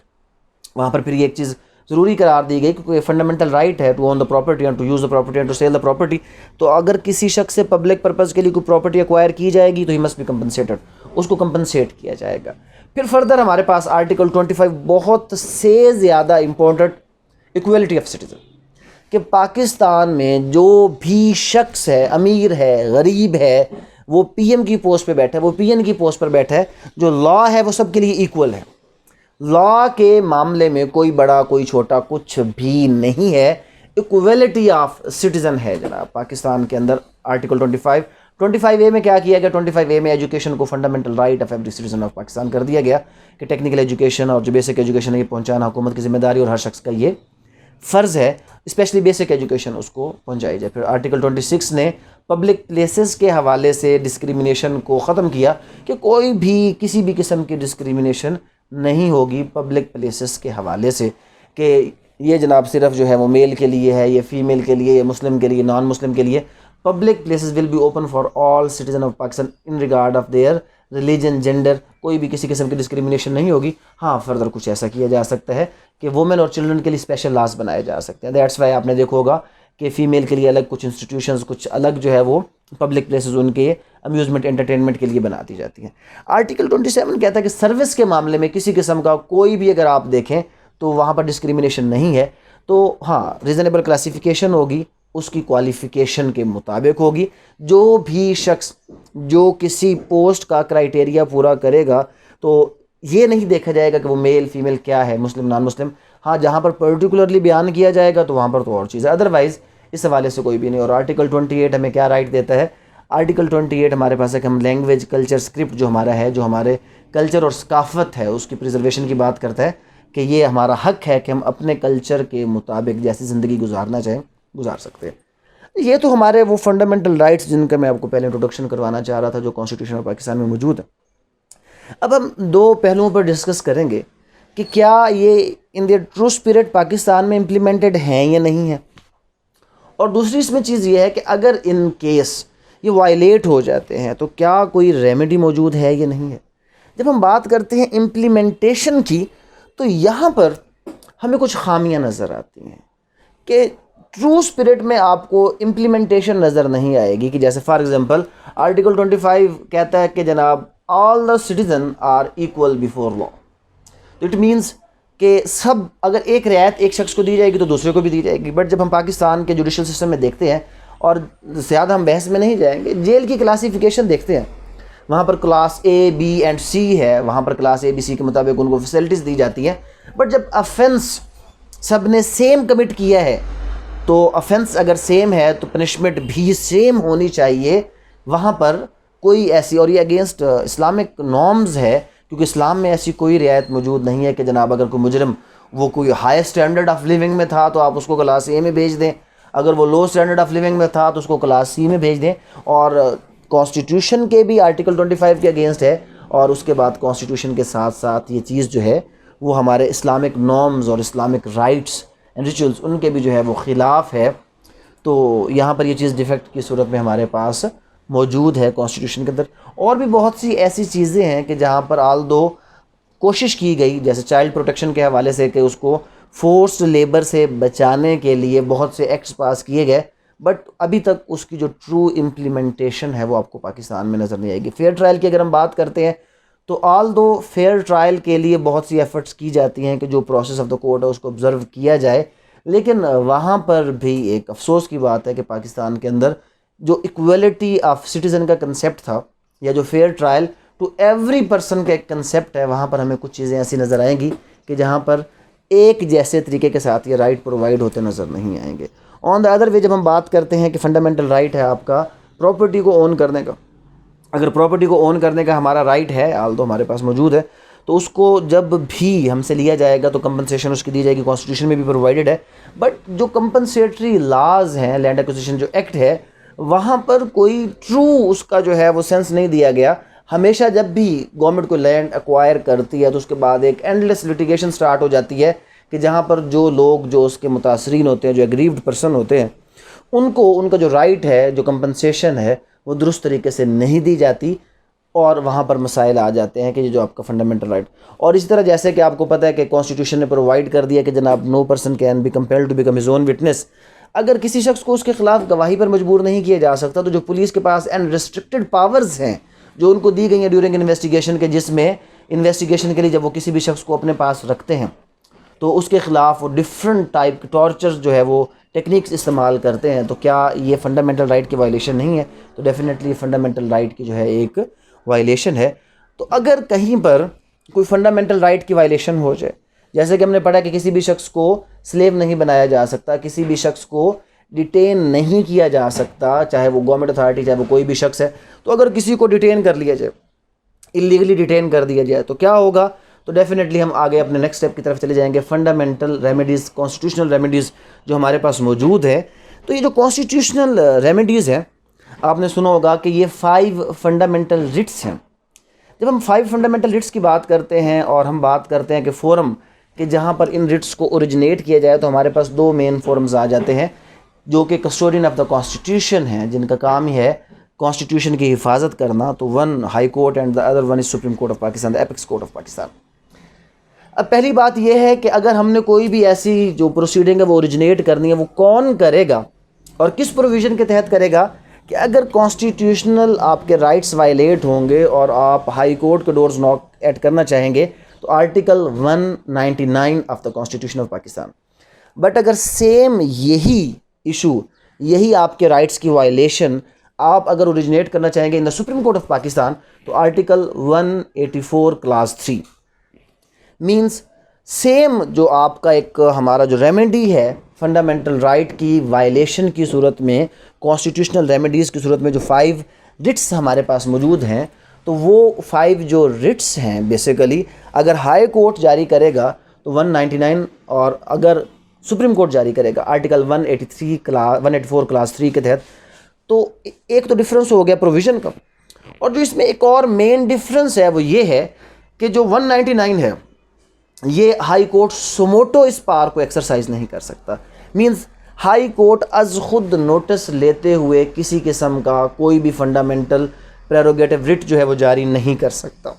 وہاں پر پھر یہ ایک چیز ضروری قرار دی گئی کیونکہ فنڈامنٹل رائٹ ہے to own the property and to use the property and to sell the property, تو اگر کسی شخص سے پبلک پرپز کے لیے کوئی پراپرٹی ایکوائر کی جائے گی تو ہی مسٹ بی کمپنسیٹڈ، اس کو کمپنسیٹ کیا جائے گا۔ پھر فردر ہمارے پاس آرٹیکل 25 بہت سے زیادہ امپورٹنٹ، ایکویلٹی آف سٹیزن، کہ پاکستان میں جو بھی شخص ہے، امیر ہے، غریب ہے، وہ پی ایم کی پوسٹ پہ بیٹھا ہے، وہ پی این کی پوسٹ پر بیٹھا ہے، جو لا ہے وہ سب کے لیے ایکول ہے۔ لا کے معاملے میں کوئی بڑا کوئی چھوٹا کچھ بھی نہیں ہے، ایکویلٹی آف سٹیزن ہے جناب پاکستان کے اندر۔ آرٹیکل 25A میں کیا کیا گیا؟ 25A میں ایجوکیشن کو fundamental right of every citizen of Pakistan کر دیا گیا کہ ٹیکنیکل ایجوکیشن اور جو بیسک ایجوکیشن ہے یہ پہنچانا حکومت کی ذمہ داری اور ہر شخص کا یہ فرض ہے، اسپیشلی بیسک ایجوکیشن اس کو پہنچائی جائے۔ پھر آرٹیکل 26 نے پبلک پلیسز کے حوالے سے ڈسکریمنیشن کو ختم کیا کہ کوئی بھی کسی بھی قسم کی ڈسکریمنیشن نہیں ہوگی پبلک پلیسز کے حوالے سے، کہ یہ جناب صرف جو ہے وہ میل کے لیے ہے، یہ فیمیل کے لیے، یہ مسلم کے لیے، نان مسلم کے لیے۔ Public places will be open for all citizen of Pakistan in regard of their religion, gender, کوئی بھی کسی قسم کی ڈسکریمنیشن نہیں ہوگی۔ ہاں فردر کچھ ایسا کیا جا سکتا ہے کہ وومن اور چلڈرن کے لیے اسپیشل لاز بنائے جا سکتے ہیں۔ دیٹس وائی آپ نے دیکھا ہوگا کہ فیمیل کے لیے الگ کچھ انسٹیٹیوشنز، کچھ الگ جو ہے وہ پبلک پلیسز ان کے امیوزمنٹ انٹرٹینمنٹ کے لیے بنا دی جاتی ہیں۔ آرٹیکل 27 کہتا ہے کہ سروس کے معاملے میں کسی قسم کا کوئی بھی اگر آپ دیکھیں تو وہاں پر ڈسکریمنیشن نہیں ہے، تو ہاں ریزنیبل کلاسیفیکیشن ہوگی، اس کی کوالیفیکیشن کے مطابق ہوگی۔ جو بھی شخص جو کسی پوسٹ کا کرائٹیریا پورا کرے گا تو یہ نہیں دیکھا جائے گا کہ وہ میل فیمیل کیا ہے، مسلم نان مسلم، ہاں جہاں پر پرٹیکولرلی بیان کیا جائے گا تو وہاں پر تو اور چیز ہے، ادروائز اس حوالے سے کوئی بھی نہیں۔ اور آرٹیکل 28 ہمیں کیا رائٹ دیتا ہے؟ آرٹیکل 28 ہمارے پاس ہے کہ ہم لینگویج کلچر اسکرپٹ جو ہمارا ہے، جو ہمارے کلچر اور ثقافت ہے اس کی پریزرویشن کی بات کرتا ہے کہ یہ ہمارا حق ہے کہ ہم اپنے کلچر کے مطابق جیسی زندگی گزارنا چاہیں گزار سکتے ہیں۔ یہ تو ہمارے وہ فنڈامنٹل رائٹس جن کا میں آپ کو پہلے انٹروڈکشن کروانا چاہ رہا تھا جو کانسٹیٹیوشن آف پاکستان میں موجود ہے۔ اب ہم دو پہلوؤں پر ڈسکس کریں گے کہ کیا یہ ان دی ٹرو اسپرٹ پاکستان میں امپلیمنٹڈ ہیں یا نہیں ہیں، اور دوسری اس میں چیز یہ ہے کہ اگر ان کیس یہ وائلیٹ ہو جاتے ہیں تو کیا کوئی ریمیڈی موجود ہے یا نہیں ہے۔ جب ہم بات کرتے ہیں امپلیمنٹیشن کی تو یہاں پر ہمیں کچھ خامیاں نظر آتی ہیں کہ ٹرو اسپرٹ میں آپ کو امپلیمنٹیشن نظر نہیں آئے گی، کہ جیسے فار ایگزامپل آرٹیکل 25 کہتا ہے کہ جناب all the citizen are equal before law, تو اٹ مینس کہ سب، اگر ایک رعایت ایک شخص کو دی جائے گی تو دوسرے کو بھی دی جائے گی۔ بٹ جب ہم پاکستان کے جوڈیشل سسٹم میں دیکھتے ہیں، اور زیادہ ہم بحث میں نہیں جائیں گے، جیل کی کلاسیفیکیشن دیکھتے ہیں، وہاں پر کلاس اے بی اینڈ سی ہے، وہاں پر کلاس اے بی سی کے مطابق ان کو فیسلٹیز دی جاتی ہیں، بٹ جب افینس سب نے سیم کمٹ کیا ہے تو افینس اگر سیم ہے تو پنشمنٹ بھی سیم ہونی چاہیے۔ وہاں پر کوئی ایسی، اور یہ اگینسٹ اسلامک نارمز ہے، کیونکہ اسلام میں ایسی کوئی رعایت موجود نہیں ہے کہ جناب اگر کوئی مجرم وہ کوئی ہائی اسٹینڈرڈ آف لیونگ میں تھا تو آپ اس کو کلاس اے میں بھیج دیں، اگر وہ لو اسٹینڈرڈ آف لیونگ میں تھا تو اس کو کلاس سی میں بھیج دیں۔ اور کانسٹیٹیوشن کے بھی آرٹیکل 25 کے اگینسٹ ہے، اور اس کے بعد کانسٹیٹیوشن کے ساتھ ساتھ یہ چیز جو ہے وہ ہمارے اسلامک نارمز اور اسلامک رائٹس اینڈ ریچولز ان کے بھی جو ہے وہ خلاف ہے۔ تو یہاں پر یہ چیز ڈیفیکٹ کی صورت میں ہمارے پاس موجود ہے کانسٹیٹیوشن کے اندر۔ اور بھی بہت سی ایسی چیزیں ہیں کہ جہاں پر آل دو کوشش کی گئی، جیسے چائلڈ پروٹیکشن کے حوالے سے کہ اس کو فورسڈ لیبر سے بچانے کے لیے بہت سے ایکٹس پاس کیے گئے، بٹ ابھی تک اس کی جو ٹرو امپلیمنٹیشن ہے وہ آپ کو پاکستان میں نظر نہیں آئے گی۔ فیئر ٹرائل کی اگر ہم بات کرتے ہیں تو آل دو فیئر ٹرائل کے لیے بہت سی ایفرٹس کی جاتی ہیں کہ جو پروسیس آف دا کورٹ ہے اس کو آبزرو کیا جائے، لیکن وہاں پر بھی ایک افسوس کی بات ہے کہ پاکستان کے اندر جو ایکویلٹی آف سٹیزن کا کنسیپٹ تھا، یا جو fair trial to every person کا ایک کنسیپٹ ہے، وہاں پر ہمیں کچھ چیزیں ایسی نظر آئیں گی کہ جہاں پر ایک جیسے طریقے کے ساتھ یہ رائٹ پرووائڈ ہوتے نظر نہیں آئیں گے۔ آن دا ادر وے جب ہم بات کرتے ہیں کہ فنڈامنٹل رائٹ ہے آپ کا پراپرٹی کو اون کرنے کا، اگر پراپرٹی کو اون کرنے کا ہمارا رائٹ ہے، آل دو ہمارے پاس موجود ہے، تو اس کو جب بھی ہم سے لیا جائے گا تو کمپنسیشن اس کی دی جائے گی، کانسٹیٹیوشن میں بھی پرووائڈڈ ہے۔ بٹ جو کمپنسیٹری لاز ہیں، لینڈ ایکوزیشن جو ایکٹ ہے، وہاں پر کوئی ٹرو اس کا جو ہے وہ سینس نہیں دیا گیا۔ ہمیشہ جب بھی گورنمنٹ کو لینڈ ایکوائر کرتی ہے تو اس کے بعد ایک اینڈلیس لٹیگیشن سٹارٹ ہو جاتی ہے کہ جہاں پر جو لوگ جو اس کے متاثرین ہوتے ہیں، جو ایگریوڈ پرسن ہوتے ہیں، ان کا جو رائٹ ہے، جو کمپنسیشن ہے، وہ درست طریقے سے نہیں دی جاتی، اور وہاں پر مسائل آ جاتے ہیں کہ یہ جو آپ کا فنڈامنٹل رائٹ۔ اور اسی طرح جیسے کہ آپ کو پتہ ہے کہ کانسٹیٹیوشن نے پرووائڈ کر دیا کہ جناب no person can be compelled to become his own witness. اگر کسی شخص کو اس کے خلاف گواہی پر مجبور نہیں کیا جا سکتا، تو جو پولیس کے پاس ان ریسٹرکٹڈ پاورز ہیں جو ان کو دی گئی ہیں ڈیورنگ انویسٹیگیشن کے، جس میں انویسٹیگیشن کے لیے جب وہ کسی بھی شخص کو اپنے پاس رکھتے ہیں تو اس کے خلاف وہ ڈفرنٹ ٹائپ کے ٹارچرز جو ہے وہ ٹیکنیکس استعمال کرتے ہیں، تو کیا یہ فنڈامنٹل رائٹ کی وائلیشن نہیں ہے؟ تو ڈیفینیٹلی فنڈامنٹل رائٹ کی جو ہے ایک وائلیشن ہے۔ تو اگر کہیں پر کوئی فنڈامنٹل رائٹ کی وائلیشن ہو جائے، جیسے کہ ہم نے پڑھا کہ کسی بھی شخص کو سلیو نہیں بنایا جا سکتا، کسی بھی شخص کو ڈیٹین نہیں کیا جا سکتا، چاہے وہ گورنمنٹ اتھارٹی، چاہے وہ کوئی بھی شخص ہے، تو اگر کسی کو ڈیٹین کر لیا جائے، اللیگلی ڈیٹین کر دیا جائے، تو کیا ہوگا؟ تو ڈیفینیٹلی ہم آگے اپنے نیکسٹ اسٹیپ کی طرف چلے جائیں گے، فنڈامنٹل ریمیڈیز، کانسٹیٹیوشنل ریمیڈیز جو ہمارے پاس موجود ہے۔ تو یہ جو کانسٹیٹیوشنل ریمیڈیز ہیں، آپ نے سنا ہوگا کہ یہ 5 فنڈامنٹل رٹس ہیں۔ جب ہم 5 فنڈامنٹل رٹس کی بات کرتے ہیں اور ہم بات کرتے ہیں کہ فورم کہ جہاں پر ان رٹس کو اوریجنیٹ کیا جائے، تو ہمارے پاس 2 مین فورمز آ جاتے ہیں جو کہ کسٹوڈین آف دا کانسٹیٹیوشن ہیں، جن کا کام ہی ہے کانسٹیٹیوشن کی حفاظت کرنا۔ تو one high court and the other one is supreme Court of Pakistan, the apex court of Pakistan. اب پہلی بات یہ ہے کہ اگر ہم نے کوئی بھی ایسی جو پروسیڈنگ ہے وہ اوریجنیٹ کرنی ہے، وہ کون کرے گا اور کس پروویژن کے تحت کرے گا؟ کہ اگر کانسٹیٹیوشنل آپ کے رائٹس وائلیٹ ہوں گے اور آپ ہائی کورٹ کے ڈورز ناک ایٹ کرنا چاہیں گے، تو article 199 of the constitution of Pakistan. But اگر سیم یہی ایشو، یہی آپ کے رائٹس کی وائلیشن آپ اگر اوریجنیٹ کرنا چاہیں گے ان دا سپریم کورٹ آف پاکستان، تو آرٹیکل 184 کلاس 3 مینس سیم جو آپ کا ایک ہمارا جو ریمیڈی ہے فنڈامنٹل رائٹ کی وائلیشن کی صورت میں، کانسٹیٹیوشنل ریمیڈیز کی صورت میں جو 5 رٹس ہمارے پاس موجود ہیں، تو وہ 5 جو رٹس ہیں بیسیکلی اگر ہائی کورٹ جاری کرے گا تو 199، اور اگر سپریم کورٹ جاری کرے گا آرٹیکل 184 کلاس 3 کے تحت۔ تو ایک تو ڈفرینس ہو گیا پروویژن کا، اور جو اس میں ایک اور مین ڈفرینس ہے وہ یہ ہے کہ جو 199 ہے، یہ ہائی کورٹ سوموٹو اس پار کو ایکسرسائز نہیں کر سکتا۔ مینز ہائی کورٹ از خود نوٹس لیتے ہوئے کسی قسم کا کوئی بھی فنڈامنٹل پریروگیٹو رٹ جو ہے وہ جاری نہیں کر سکتا۔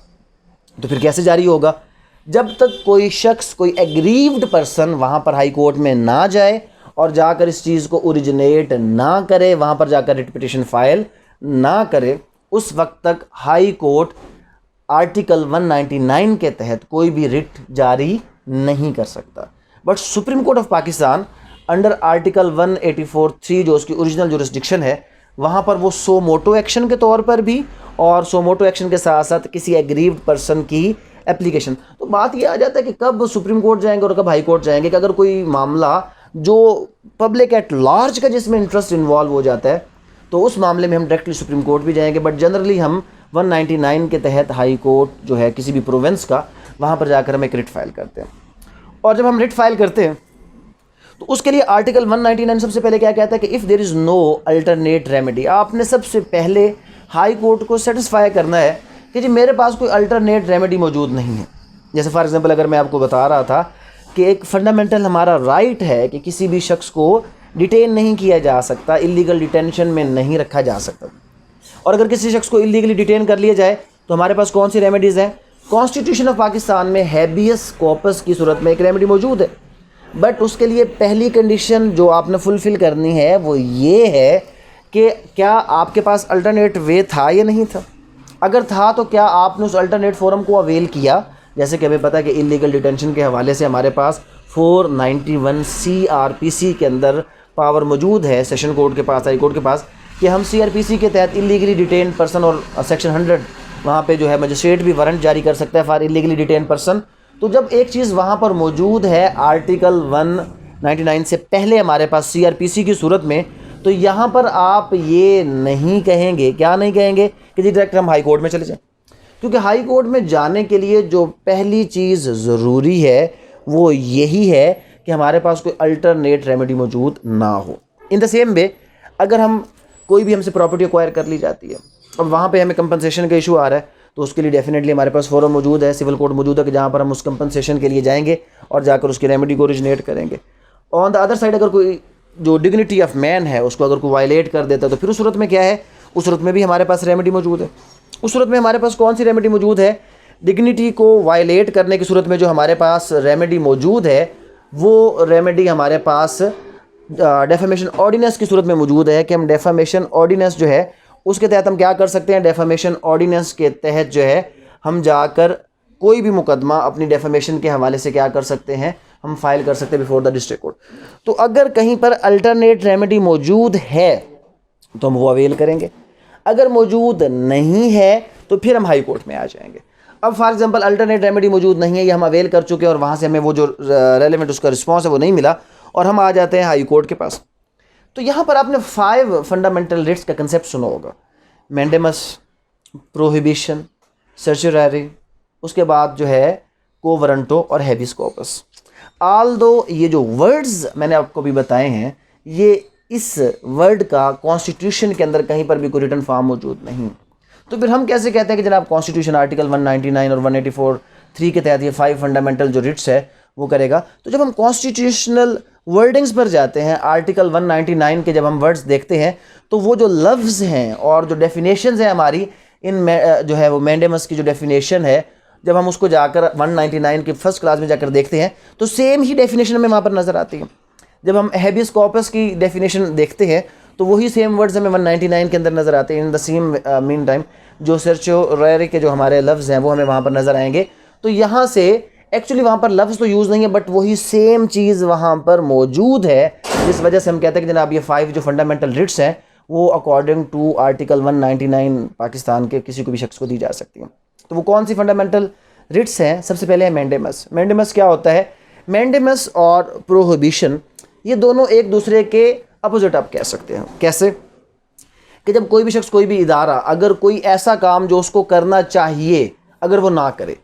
تو پھر کیسے جاری ہوگا؟ جب تک کوئی شخص، کوئی ایگریوڈ پرسن وہاں پر ہائی کورٹ میں نہ جائے اور جا کر اس چیز کو اوریجنیٹ نہ کرے، وہاں پر جا کر رٹ پٹیشن فائل نہ کرے، اس وقت تک ہائی کورٹ آرٹیکل 199 کے تحت کوئی بھی رٹ جاری نہیں کر سکتا۔ But supreme Court of Pakistan under article 184(3) جو اس کی اوریجنل جورسڈکشن ہے، وہاں پر وہ سو موٹو ایکشن کے طور پر بھی، اور سو موٹو ایکشن کے ساتھ ساتھ کسی ایگریوڈ پرسن کی اپلیکیشن۔ تو بات یہ آ جاتا ہے کہ کب سپریم کورٹ جائیں گے اور کب ہائی کورٹ جائیں گے، کہ اگر کوئی معاملہ جو پبلک ایٹ لارج کا جس میں انٹرسٹ انوالو ہو جاتا ہے تو اس معاملے میں ہم ڈائریکٹلی سپریم کورٹ بھی جائیں گے، بٹ جنرلی ہم 199 کے تحت ہائی کورٹ جو ہے کسی بھی پروونس کا، وہاں پر جا کر ہم ایک رٹ فائل کرتے ہیں۔ اور جب ہم رٹ فائل کرتے ہیں تو اس کے لیے آرٹیکل 199 سب سے پہلے کیا کہتا ہے کہ if there is no alternate remedy, آپ نے سب سے پہلے ہائی کورٹ کو سیٹسفائی کرنا ہے کہ جی میرے پاس کوئی الٹرنیٹ ریمیڈی موجود نہیں ہے۔ جیسے فار ایگزامپل اگر میں آپ کو بتا رہا تھا کہ ایک فنڈامنٹل ہمارا رائٹ ہے کہ کسی بھی شخص کو ڈیٹین نہیں کیا جا سکتا، اللیگل ڈیٹینشن میں نہیں رکھا جا سکتا، اور اگر کسی شخص کو اللیگلی ڈیٹین کر لیا جائے تو ہمارے پاس کون سی ریمیڈیز ہیں؟ کانسٹیٹیوشن آف پاکستان میں ہیبیس کارپس کی صورت میں ایک ریمیڈی موجود ہے، بٹ اس کے لیے پہلی کنڈیشن جو آپ نے فلفل کرنی ہے وہ یہ ہے کہ کیا آپ کے پاس الٹرنیٹ وے تھا یا نہیں تھا۔ اگر تھا تو کیا آپ نے اس الٹرنیٹ فورم کو اویل کیا؟ جیسے کہ ہمیں پتہ ہے کہ انلیگل ڈیٹینشن کے حوالے سے ہمارے پاس 491 CRPC کے اندر پاور موجود ہے سیشن کورٹ کے پاس، ہائی کورٹ کے پاس، کہ ہم CRPC کے تحت انلیگلی ڈیٹینڈ پرسن، اور سیکشن 100 وہاں پہ جو ہے مجسٹریٹ بھی وارنٹ جاری کر سکتا ہے فار انلیگلی ڈیٹینڈ پرسن. تو جب ایک چیز وہاں پر موجود ہے آرٹیکل 199 سے پہلے ہمارے پاس CRPC کی صورت میں، تو یہاں پر آپ یہ نہیں کہیں گے، کیا نہیں کہیں گے کہ جی ڈائریکٹ ہم ہائی کورٹ میں چلے جائیں. کیونکہ ہائی کورٹ میں جانے کے لیے جو پہلی چیز ضروری ہے وہ یہی ہے کہ ہمارے پاس کوئی الٹرنیٹ ریمیڈی موجود نہ ہو. ان دا سیم وے اگر کوئی بھی ہم سے پراپرٹی ایکوائر کر لی جاتی ہے، اب وہاں پہ ہمیں کمپنسیشن کا ایشو آ رہا ہے، تو اس کے لیے ڈیفینیٹلی ہمارے پاس فورم موجود ہے، سول کوڈ موجود ہے کہ جہاں پر ہم اس کمپنسیشن کے لیے جائیں گے اور جا کر اس کی ریمیڈی کو اوریجنیٹ کریں گے. آن دا ادر سائڈ اگر کوئی جو ڈگنیٹی آف مین ہے اس کو اگر کوئی وائلیٹ کر دیتا ہے تو پھر اس صورت میں کیا ہے، اس صورت میں بھی ہمارے پاس ریمیڈی موجود ہے. اس صورت میں ہمارے پاس کون سی ریمیڈی موجود ہے؟ ڈگنیٹی کو وائلیٹ کرنے کی صورت میں جو ہمارے پاس ریمیڈی موجود ہے وہ ریمیڈی ہمارے پاس ڈیفیمیشن آرڈیننس کی صورت میں موجود ہے، کہ ہم ڈیفیمیشن آرڈیننس جو ہے اس کے تحت ہم کیا کر سکتے ہیں، ڈیفیمیشن آرڈیننس کے تحت جو ہے ہم جا کر کوئی بھی مقدمہ اپنی ڈیفیمیشن کے حوالے سے کیا کر سکتے ہیں، ہم فائل کر سکتے ہیں بیفور دا ڈسٹرکٹ کورٹ. تو اگر کہیں پر الٹرنیٹ ریمیڈی موجود ہے تو ہم وہ اویل کریں گے، اگر موجود نہیں ہے تو پھر ہم ہائی کورٹ میں آ جائیں گے. اب فار ایگزامپل الٹرنیٹ ریمیڈی موجود نہیں ہے، یہ ہم اویل کر چکے اور وہاں سے ہمیں وہ جو ریلیونٹ اس کا رسپانس ہے وہ نہیں ملا، اور ہم آ جاتے ہیں ہائی کورٹ کے پاس. تو یہاں پر آپ نے 5 فنڈامنٹل ریٹس کا کنسیپٹ سنا ہوگا: مینڈیمس، پروہیبیشن، سرچراری، اس کے بعد جو ہے کو ورنٹو اور ہیبیس کارپس. آل دو یہ جو ورڈز میں نے آپ کو بھی بتائے ہیں، یہ اس ورڈ کا کانسٹیٹیوشن کے اندر کہیں پر بھی کوئی ریٹن فارم موجود نہیں. تو پھر ہم کیسے کہتے ہیں کہ جناب کانسٹیٹیوشن آرٹیکل 199 اور 184(3) کے تحت یہ 5 فنڈامنٹل جو ریٹس ہے وہ کرے گا؟ تو جب ہم کانسٹیٹیوشنل ورڈنگز پر جاتے ہیں، آرٹیکل 199 کے جب ہم ورڈز دیکھتے ہیں تو وہ جو لفظ ہیں اور جو ڈیفینیشنز ہیں ہماری ان میں جو ہے وہ مینڈیمس کی جو ڈیفینیشن ہے، جب ہم اس کو جا کر 199 کی فرسٹ کلاس میں جا کر دیکھتے ہیں تو سیم ہی ڈیفینیشن ہمیں وہاں پر نظر آتی ہے. جب ہم ہیبیس کارپس کی ڈیفینیشن دیکھتے ہیں تو وہی سیم ورڈز ہمیں 199 کے اندر نظر آتے ہیں. In the same main time جو سرچوریری کے جو ہمارے لفظ ہیں وہ ہمیں وہاں پر نظر آئیں گے. تو یہاں سے ایکچولی وہاں پر لفظ تو یوز نہیں ہے، بٹ وہی سیم چیز وہاں پر موجود ہے، جس وجہ سے ہم کہتے ہیں کہ جناب یہ 5 جو فنڈامنٹل ریٹس ہیں وہ اکارڈنگ ٹو آرٹیکل 199 پاکستان کے کسی کو بھی شخص کو دی جا سکتی ہیں. تو وہ کون سی فنڈامنٹل ریٹس ہیں؟ سب سے پہلے ہے مینڈیمس. مینڈیمس کیا ہوتا ہے؟ مینڈیمس اور پروہیبیشن یہ دونوں ایک دوسرے کے اپوزٹ آپ کہہ سکتے ہیں. کیسے؟ کہ جب کوئی بھی شخص، کوئی بھی ادارہ اگر کوئی ایسا کام جو اس کو کرنا چاہیے اگر وہ نہ کرے،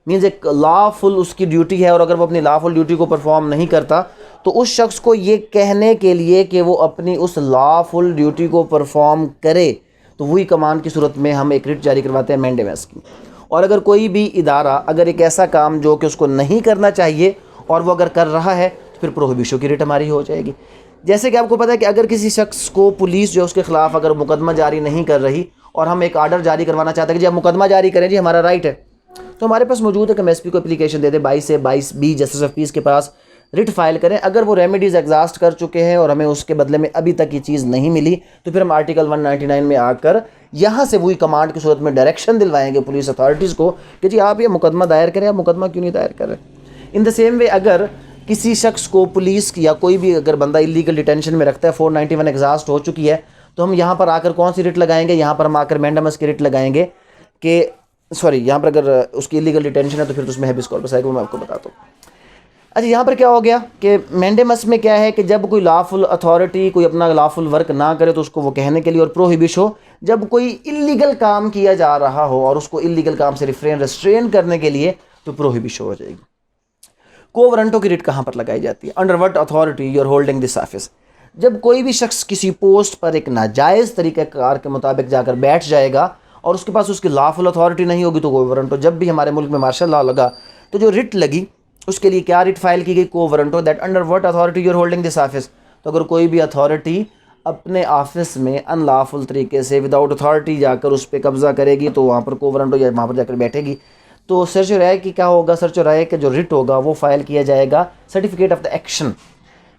مینز ایک لا فل اس کی ڈیوٹی ہے، اور اگر وہ اپنی لا فل ڈیوٹی کو پرفارم نہیں کرتا تو اس شخص کو یہ کہنے کے لیے کہ وہ اپنی اس لا فل ڈیوٹی کو پرفارم کرے تو وہی کمانڈ کی صورت میں ہم ایک ریٹ جاری کرواتے ہیں مینڈیمس کی. اور اگر کوئی بھی ادارہ اگر ایک ایسا کام جو کہ اس کو نہیں کرنا چاہیے اور وہ اگر کر رہا ہے تو پھر پروہیبیشن کی ریٹ ہماری ہو جائے گی. جیسے کہ آپ کو پتہ ہے کہ اگر کسی شخص کو پولیس جو اس کے خلاف اگر مقدمہ جاری نہیں کر رہی اور ہم ایک آرڈر جاری کروانا چاہتے ہیں کہ جی آپ مقدمہ جاری کریں، جی ہمارا رائٹ ہے، تو ہمارے پاس موجود ہے کہ ہم ایس پی کو اپلیکیشن دے دیں 22 سے 22B جسٹس آف پیس کے پاس ریٹ فائل کریں. اگر وہ ریمیڈیز ایگزاسٹ کر چکے ہیں اور ہمیں اس کے بدلے میں ابھی تک یہ چیز نہیں ملی تو پھر ہم آرٹیکل 199 میں آ کر یہاں سے وہی کمانڈ کی صورت میں ڈائریکشن دلوائیں گے پولیس اتھارٹیز کو کہ جی آپ یہ مقدمہ دائر کریں. آپ مقدمہ کیوں نہیں دائر کر رہے؟ ان دا سیم وے اگر کسی شخص کو پولیس یا کوئی بھی اگر بندہ اللیگل ڈیٹینشن میں رکھتا ہے، 491 ایگزاسٹ ہو چکی ہے، تو ہم یہاں پر آ کر کون سی ریٹ لگائیں گے؟ یہاں پر ہم آ کر مینڈیمس کی ریٹ لگائیں گے کہ یہاں پر اگر اس کی اللیگل ڈیٹینشن ہے تو پھر تو اس میں ہیبیس کارپس آئے گا، وہ میں آپ کو بتاتا ہوں. اچھا یہاں پر کیا ہو گیا کہ مینڈیمس میں کیا ہے کہ جب کوئی لافل اتھارٹی کوئی اپنا لافل ورک نہ کرے تو اس کو وہ کہنے کے لیے، اور پروہیبش ہو جب کوئی اللیگل کام کیا جا رہا ہو اور اس کو اللیگل کام سے ریسٹرین کرنے کے لیے تو پروہیبش ہو جائے گی. کو ورنٹو کی ریٹ کہاں پر لگائی جاتی ہے؟ Under what authority you are holding this office. جب کوئی بھی شخص کسی پوسٹ پر ایک ناجائز طریقہ کار کے مطابق جا کر بیٹھ جائے گا اور اس کے پاس اس کی لافل اتھارٹی نہیں ہوگی تو کو ورنٹو. جب بھی ہمارے ملک میں مارشل لا لگا تو جو ریٹ لگی اس کے لیے کیا ریٹ فائل کی گئی؟ Quo warranto. That under what authority you are holding this office. تو اگر کوئی بھی اتھارٹی اپنے آفس میں ان لافل طریقے سے وداؤٹ اتھارٹی جا کر اس پہ قبضہ کرے گی تو وہاں پر کو ورنٹو یا وہاں پر جا کر بیٹھے گی. تو سرچ و رائے کی کیا ہوگا؟ سرچ و رائے کا جو ریٹ ہوگا وہ فائل کیا جائے گا سرٹیفکیٹ آف دا ایکشن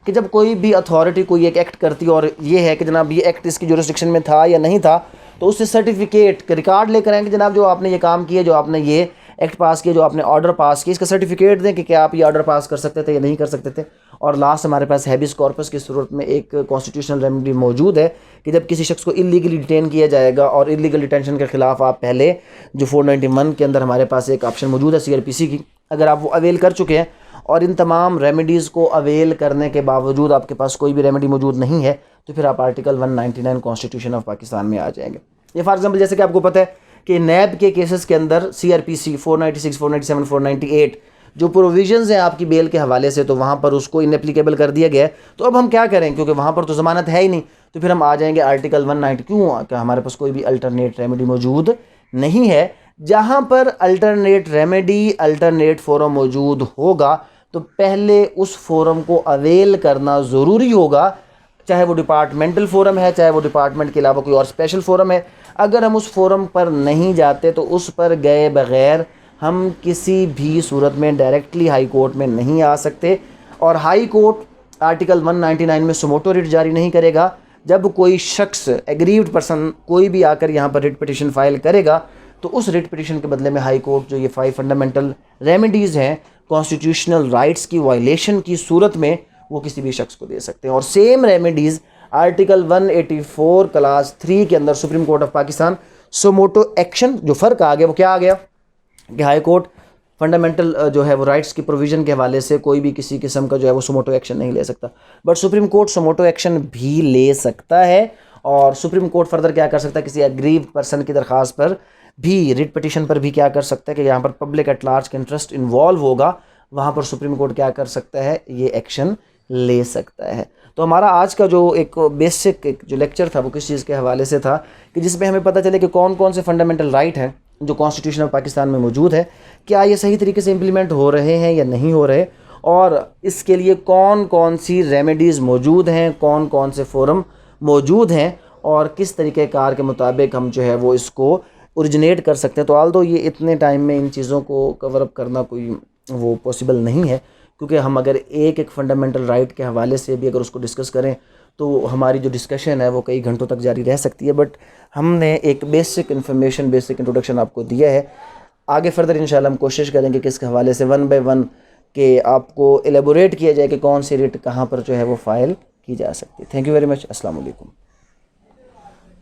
کہ جب کوئی بھی اتھارٹی کوئی ایک ایکٹ کرتی اور یہ ہے کہ جناب یہ ایکٹ اس کی جورسڈکشن میں تھا یا نہیں تھا، تو اس سے سرٹیفکیٹ ریکارڈ لے کر آئیں کہ جناب جو آپ نے یہ کام کیا، جو آپ نے یہ ایکٹ پاس کیا، جو آپ نے آرڈر پاس کیا، اس کا سرٹیفکیٹ دیں کہ کیا آپ یہ آرڈر پاس کر سکتے تھے یا نہیں کر سکتے تھے۔ اور لاسٹ ہمارے پاس ہیبیس کارپس کی صورت میں ایک کانسٹیٹیوشنل ریمیڈی موجود ہے کہ جب کسی شخص کو اللیگلی ڈیٹین کیا جائے گا، اور اللیگل ڈیٹینشن کے خلاف آپ پہلے جو 491 کے اندر ہمارے پاس ایک آپشن موجود ہے CRPC کی، اگر آپ وہ اویل کر چکے ہیں اور ان تمام ریمیڈیز کو اویل کرنے کے باوجود آپ کے پاس کوئی بھی ریمیڈی موجود نہیں ہے، تو پھر آپ آرٹیکل 199 کانسٹیٹیوشن آف پاکستان میں آ جائیں گے۔ یہ فار ایگزامپل جیسے کہ آپ کو پتہ ہے کہ نیب کے کیسز کے اندر CRPC 496 497 498 جو پروویژنز ہیں آپ کی بیل کے حوالے سے، تو وہاں پر اس کو انیپلیکیبل کر دیا گیا ہے۔ تو اب ہم کیا کریں، کیونکہ وہاں پر تو ضمانت ہے ہی نہیں، تو پھر ہم آ جائیں گے آرٹیکل 190۔ کیوں کہ ہمارے پاس کوئی بھی الٹرنیٹ ریمیڈی موجود نہیں ہے۔ جہاں پر الٹرنیٹ ریمیڈی، الٹرنیٹ فورم موجود ہوگا تو پہلے اس فورم کو اویل کرنا ضروری ہوگا، چاہے وہ ڈپارٹمنٹل فورم ہے، چاہے وہ ڈپارٹمنٹ کے علاوہ کوئی اور اسپیشل فورم ہے۔ اگر ہم اس فورم پر نہیں جاتے تو اس پر گئے بغیر ہم کسی بھی صورت میں ڈائریکٹلی ہائی کورٹ میں نہیں آ سکتے، اور ہائی کورٹ آرٹیکل 199 میں سموٹو ریٹ جاری نہیں کرے گا۔ جب کوئی شخص ایگریوڈ پرسن کوئی بھی آ کر یہاں پر ریٹ پٹیشن فائل کرے گا تو اس ریٹ پٹیشن کے بدلے میں ہائی کورٹ جو یہ 5 فنڈامنٹل ریمیڈیز ہیں کانسٹیٹیوشنل رائٹس کی وائلیشن کی صورت میں، وہ کسی بھی شخص کو دے سکتے ہیں۔ اور سیم ریمیڈیز آرٹیکل 184 کلاس 3 کے اندر Supreme Court of Pakistan suo motu action, جو فرق آ گیا وہ کیا آ گیا کہ ہائی کورٹ فنڈامنٹل جو ہے وہ رائٹس کی پروویژن کے حوالے سے کوئی بھی کسی قسم کا جو ہے وہ سوموٹو ایکشن نہیں لے سکتا، but supreme court suo motu action بھی لے سکتا ہے۔ اور سپریم کورٹ فردر کیا کر سکتا ہے، کسی ایگریو پرسن کی درخواست پر بھی، ریٹ پٹیشن پر بھی کیا کر سکتا ہے کہ یہاں پر پبلک ایٹ لارج کا انٹرسٹ انوالو ہوگا، وہاں پر سپریم کورٹ کیا کر سکتا ہے، یہ ایکشن لے سکتا ہے۔ تو ہمارا آج کا جو ایک بیسک جو لیکچر تھا وہ کس چیز کے حوالے سے تھا کہ جس میں ہمیں پتہ چلے کہ کون کون سے فنڈامنٹل رائٹ ہیں جو کانسٹیٹیوشن آف پاکستان میں موجود ہے، کیا یہ صحیح طریقے سے امپلیمنٹ ہو رہے ہیں یا نہیں ہو رہے، اور اس کے لیے کون کون سی ریمیڈیز موجود ہیں، کون کون سے فورم موجود ہیں، اور کس طریقہ کار کے مطابق ہم جو ہے وہ اس کو اوریجنیٹ کر سکتے ہیں۔ تو آلدو یہ اتنے ٹائم میں ان چیزوں کو کور اپ کرنا کوئی وہ پاسبل نہیں ہے، کیونکہ ہم اگر ایک فنڈامنٹل رائٹ کے حوالے سے بھی اگر اس کو ڈسکس کریں تو ہماری جو ڈسکشن ہے وہ کئی گھنٹوں تک جاری رہ سکتی ہے، بٹ ہم نے ایک بیسک انفارمیشن، بیسک انٹروڈکشن آپ کو دیا ہے۔ آگے فردر انشاءاللہ ہم کوشش کریں گے کہ اس کے حوالے سے 1 بائی 1 کہ آپ کو ایلیبوریٹ کیا جائے کہ کون سی ریٹ کہاں پر جو ہے وہ فائل کی جا سکتی ہے۔ Thank you very much. السلام علیکم۔